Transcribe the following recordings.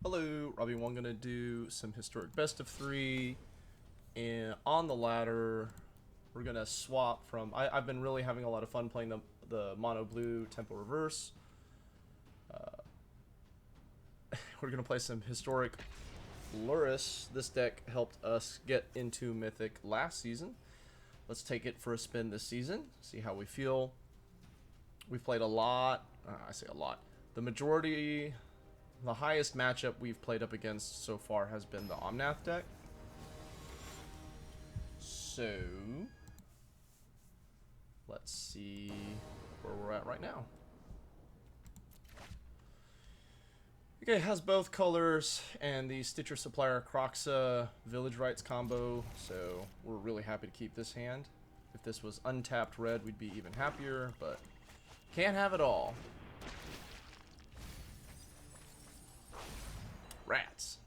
Hello, Robbie1 gonna do some historic best of 3, and on the ladder we're gonna swap from I've been really having a lot of fun playing the mono blue tempo reverse. We're gonna play some historic Lurrus. This deck helped us get into Mythic last season. Let's take it for a spin this season, see how we feel. We've played a lot, I say a lot, the highest matchup we've played up against so far has been the Omnath deck. So, let's see where we're at right now. Okay, it has both colors and the Stitcher Supplier Kroxa Village Rites combo, so we're really happy to keep this hand. If this was untapped red, we'd be even happier, but can't have it all. Rats.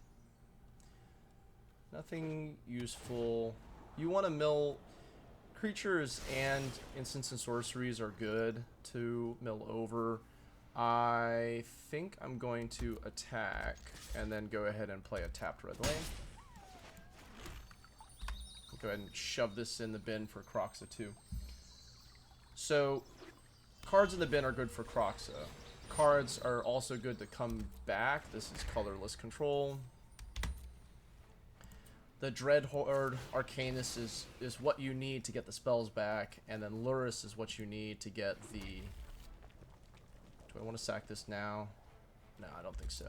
Nothing useful. You want to mill creatures, and instants and sorceries are good to mill over. I think I'm going to attack and then go ahead and play a tapped red lane. Go ahead and shove this in the bin for Kroxa too. So, cards in the bin are good for Kroxa. Cards are also good to come back. This is colorless control. The Dreadhorde Arcanist is what you need to get the spells back, and then Lurrus is what you need to get the... Do I want to sack this now? No, I don't think so.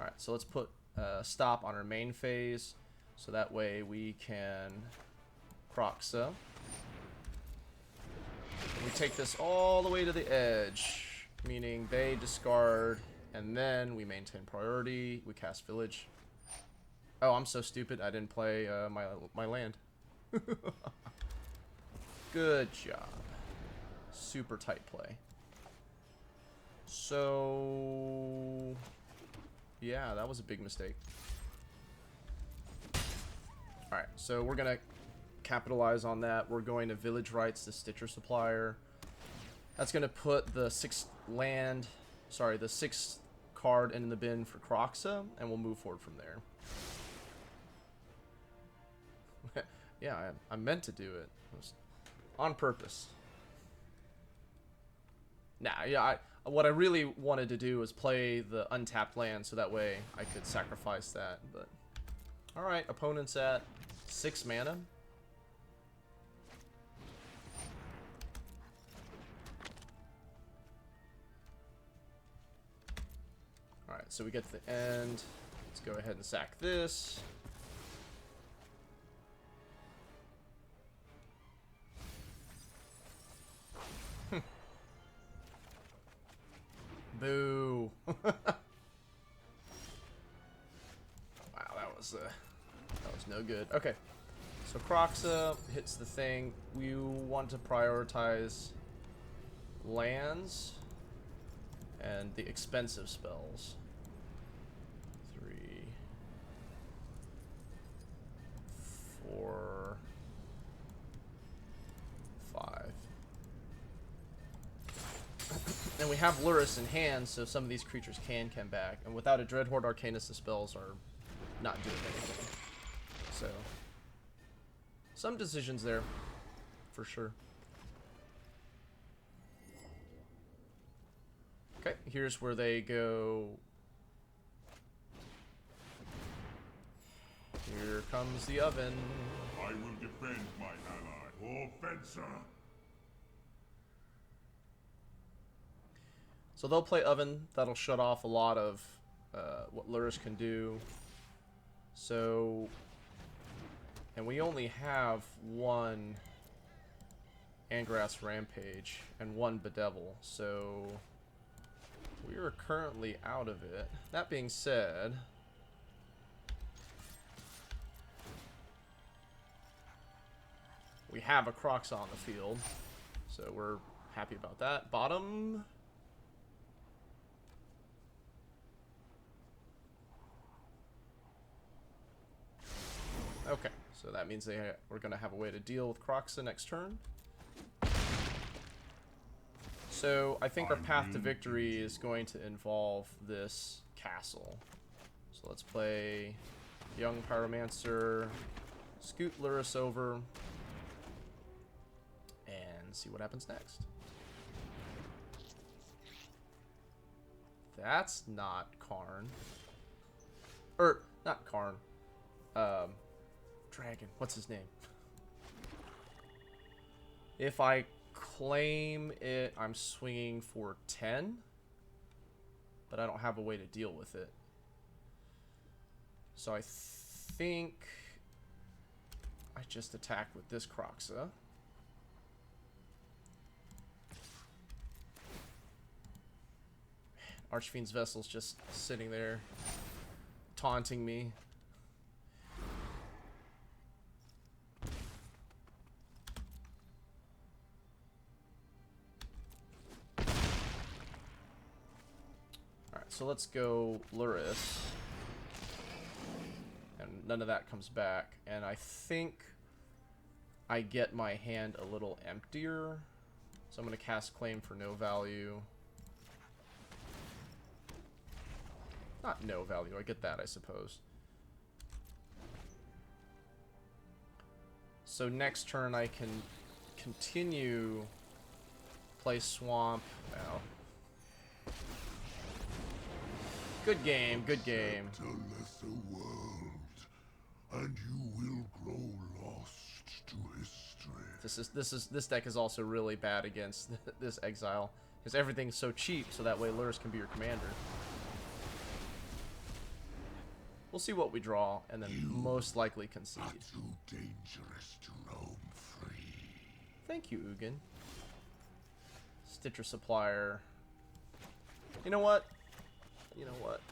Alright, so let's put a stop on our main phase, so that way we can Kroxa. And we take this all the way to the edge, meaning they discard, and then we maintain priority. We cast Village. Oh, I'm so stupid. I didn't play my land. Good job. Super tight play. So, yeah, that was a big mistake. Alright, so we're going to capitalize on that. We're going to Village Rites, the Stitcher Supplier. That's going to put the sixth card in the bin for Kroxa, and we'll move forward from there. Yeah, I meant to do it. It was on purpose. Nah, yeah, what I really wanted to do was play the untapped land, so that way I could sacrifice that, but... Alright, opponent's at 6 mana. Alright, so we get to the end. Let's go ahead and sack this. Boo. Wow, that was no good. Okay. So Kroxa hits the thing. We want to prioritize lands and the expensive spells. 3, 4, 5. And we have Lurrus in hand, so some of these creatures can come back. And without a Dreadhorde Arcanist, the spells are not doing anything. So, some decisions there, for sure. Okay, here's where they go. Here comes the oven. I will defend my ally, or fencer. So they'll play oven. That'll shut off a lot of what Lurrus can do. So, and we only have one Angrath's Rampage and one Bedevil. So we are currently out of it. That being said, we have a Kroxa on the field, so we're happy about that. Bottom. Okay, so that means we're going to have a way to deal with Kroxa next turn. So I think our path to victory is going to involve this castle. So let's play Young Pyromancer, scoot Lurrus over, and see what happens next. That's not Karn. Or, not Karn. Dragon. What's his name? If I claim it, I'm swinging for 10. But I don't have a way to deal with it. So I think I just attack with this Kroxa. Archfiend's Vessel's just sitting there, taunting me. Alright, so let's go Lurrus. And none of that comes back. And I think I get my hand a little emptier. So I'm going to cast Claim for no value. Not no value, I get that, I suppose. So next turn I can continue play Swamp. Well, good game, good game. A lesser world, and you will grow lost to history. This deck is also really bad against this exile because everything's so cheap, so that way Lurrus can be your commander. We'll see what we draw, and then most likely concede. Are too dangerous to roam free. Thank you, Ugin. Stitcher Supplier. You know what? You know what?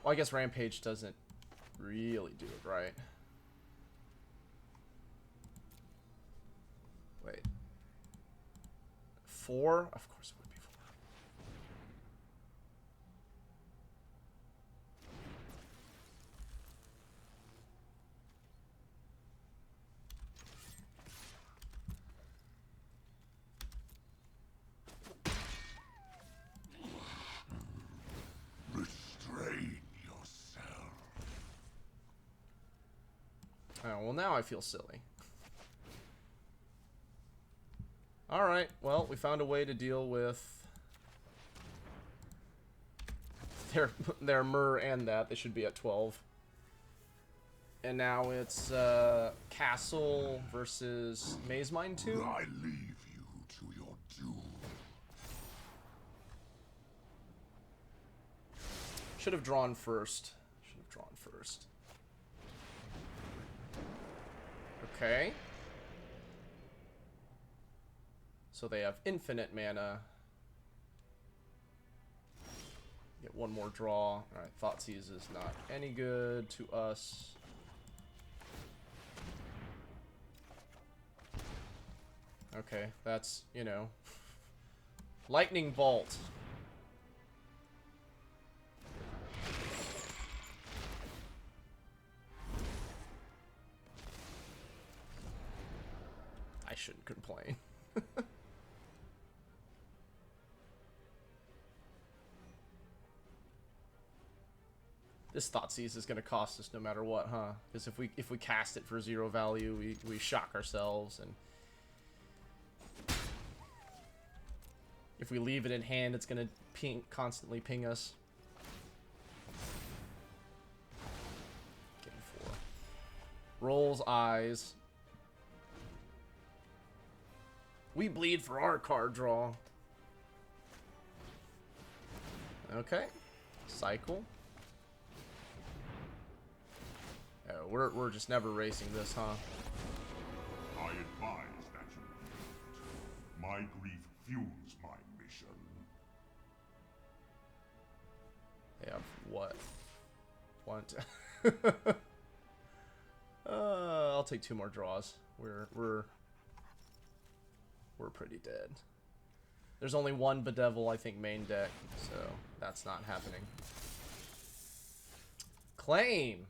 Well, I guess Rampage doesn't really do it right. Wait. 4? Of course it would be 4. Restrain yourself. Oh, well now I feel silly. Alright, well, we found a way to deal with their Myrrh and that. They should be at 12. And now it's Castle versus Maze Mine 2. I leave you to your doom. Should have drawn first. Should have drawn first. Okay. So they have infinite mana. Get one more draw. Alright, Thoughtseize is not any good to us. Okay, that's, you know, Lightning Bolt. I shouldn't complain. This Thoughtseize is going to cost us no matter what, huh? Because if we cast it for 0 value, we shock ourselves, and if we leave it in hand, it's going to constantly ping us. Getting 4. Rolls eyes. We bleed for our card draw. Okay. Cycle. Oh, we're just never racing this, huh? I advise that you leave. My grief fuels my mission. They have what? One, I'll take 2 more draws. We're pretty dead. There's only one Bedevil, I think, main deck, so that's not happening. Claim.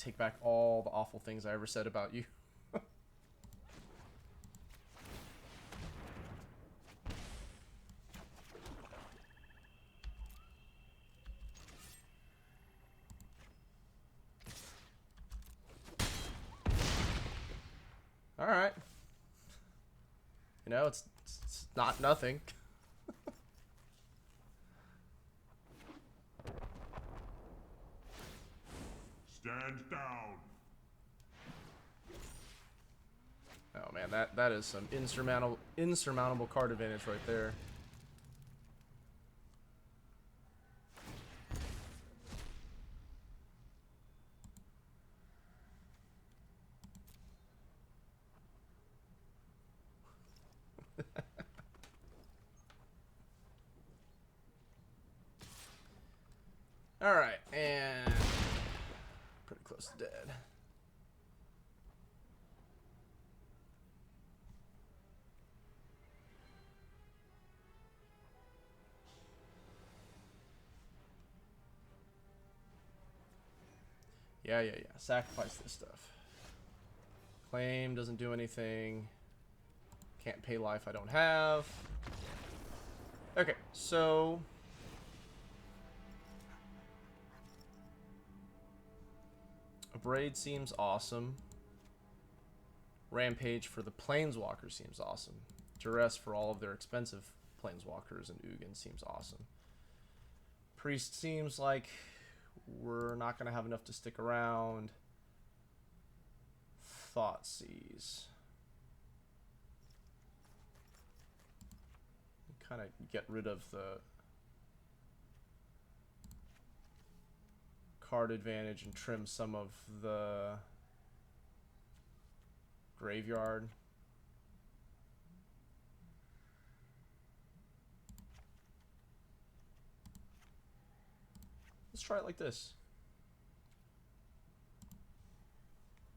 take back all the awful things I ever said about you. Alright. You know, it's not nothing. Stand down. Oh man, that is some insurmountable card advantage right there. Alright, and pretty close to dead. Yeah. Sacrifice this stuff. Claim doesn't do anything. Can't pay life I don't have. Okay, so Abrade seems awesome. Rampage for the Planeswalker seems awesome. Duress for all of their expensive Planeswalkers and Ugin seems awesome. Priest seems like we're not going to have enough to stick around. Thoughtseize. Kind of get rid of the card advantage and trim some of the graveyard. Let's try it like this.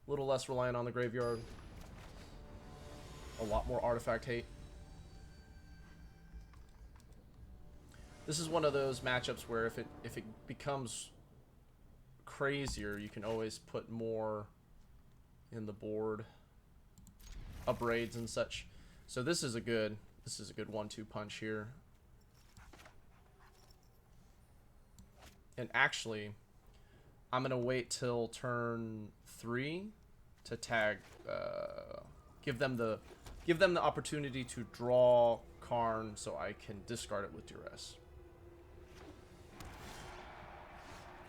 A little less reliant on the graveyard. A lot more artifact hate. This is one of those matchups where if it becomes crazier, you can always put more in the board, Abrades and such. So this is a good 1-2 punch here. And actually, I'm gonna wait till turn 3 to tag. Give them the opportunity to draw Karn, so I can discard it with Duress.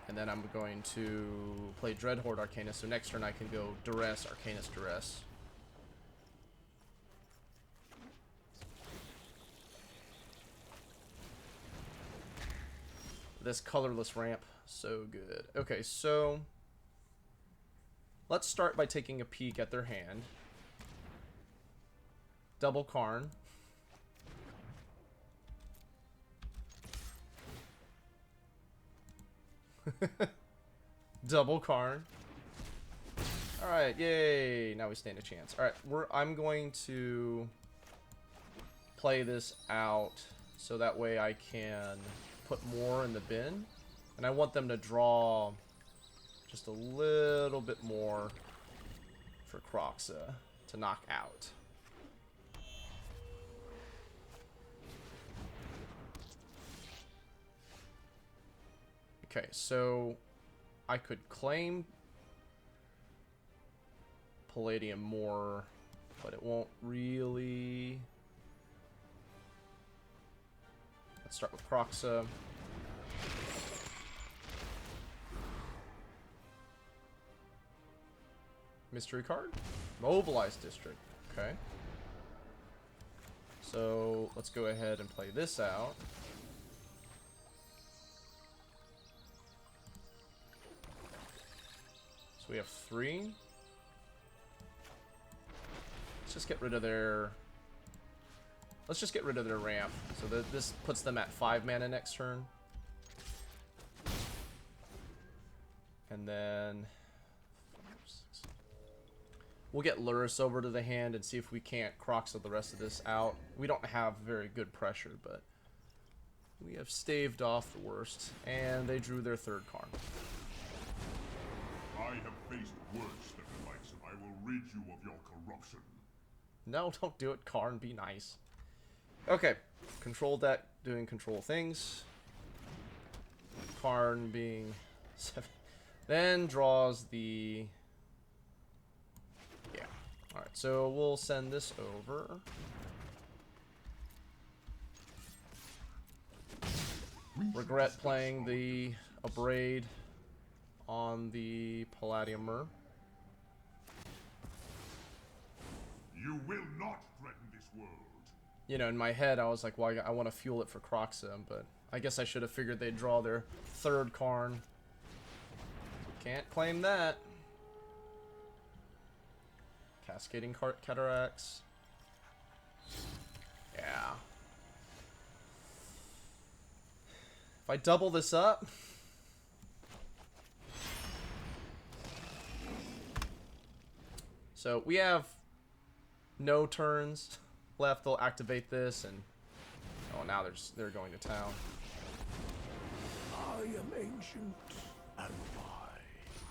And then I'm going to play Dreadhorde Arcanist, so next turn I can go Duress, Arcanist, Duress. This colorless ramp, so good. Okay, so let's start by taking a peek at their hand. Double Karn. Double Karn. Alright, yay. Now we stand a chance. Alright, I'm going to play this out so that way I can put more in the bin. And I want them to draw just a little bit more for Kroxa to knock out. Okay, so I could claim Palladium more, but it won't really. Let's start with Kroxa. Mystery card? Mobilize District. Okay. So let's go ahead and play this out. So we have 3. Let's just get rid of their. Let's just get rid of their ramp. So that this puts them at 5 mana next turn. And then we'll get Lurrus over to the hand and see if we can't Kroxa the rest of this out. We don't have very good pressure, but we have staved off the worst. And they drew their 3rd card. I have faced worse than the likes, and I will rid you of your corruption. No, don't do it, Karn. Be nice. Okay. Control deck doing control things. Karn being 7. Then draws the... Yeah. Alright, so we'll send this over. Regret playing the Abrade on the Palladiumer. You will not threaten this world. You know, in my head, I was like, well, I want to fuel it for Kroxa, but I guess I should have figured they'd draw their 3rd Karn. Can't claim that. Cascading Cataracts. Yeah. If I double this up... So, we have no turns left. They'll activate this, and... Oh, now they're going to town. I am ancient and wise.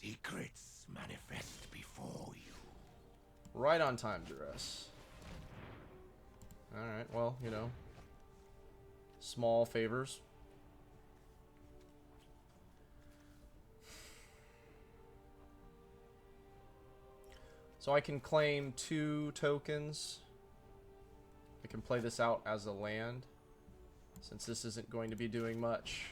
Secrets manifest before you. Right on time, Duress. Alright, well, you know. Small favors. So I can claim 2 tokens. I can play this out as a land, since this isn't going to be doing much.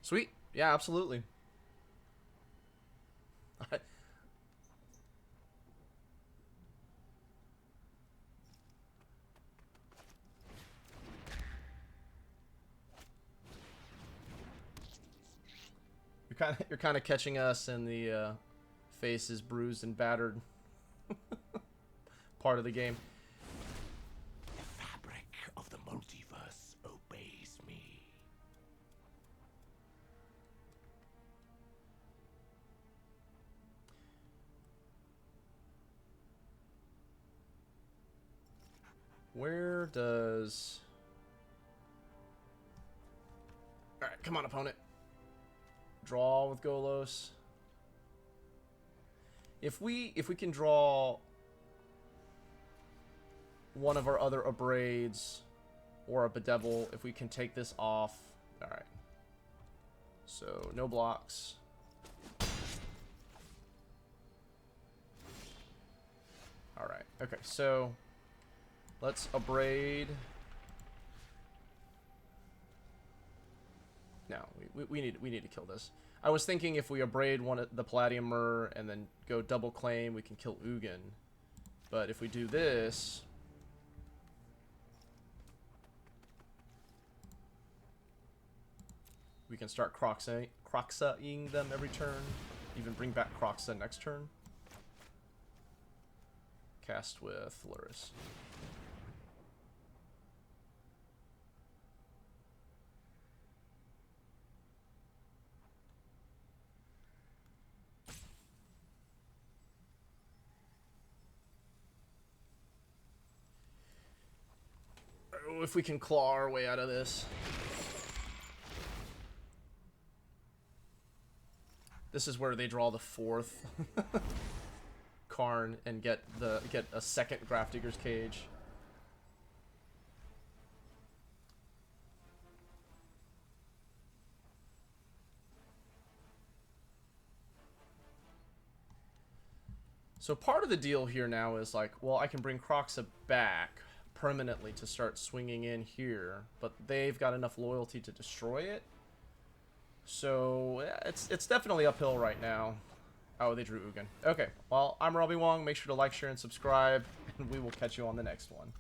Sweet. Yeah, absolutely. You're kind of catching us in the faces bruised and battered part of the game. The fabric of the multiverse obeys me. Where does... Alright, come on, opponent. Draw with Golos. If we can draw one of our other Abrades or a Bedevil, if we can take this off. Alright. So, no blocks. Alright, okay, so let's Abrade. No, we need to kill this. I was thinking if we Abrade one at the Palladiumer and then go double claim, we can kill Ugin. But if we do this, we can start Kroxa-ing them every turn. Even bring back Kroxa next turn. Cast with Lurrus. If we can claw our way out of this. This is where they draw the 4th Karn and get a 2nd Grafdigger's Cage. So part of the deal here now is like, well, I can bring Kroxa back permanently to start swinging in here, but they've got enough loyalty to destroy it. So it's definitely uphill right now. Oh, they drew Ugin. Okay, well, I'm Robbie Wong. Make sure to like, share, and subscribe, and we will catch you on the next one.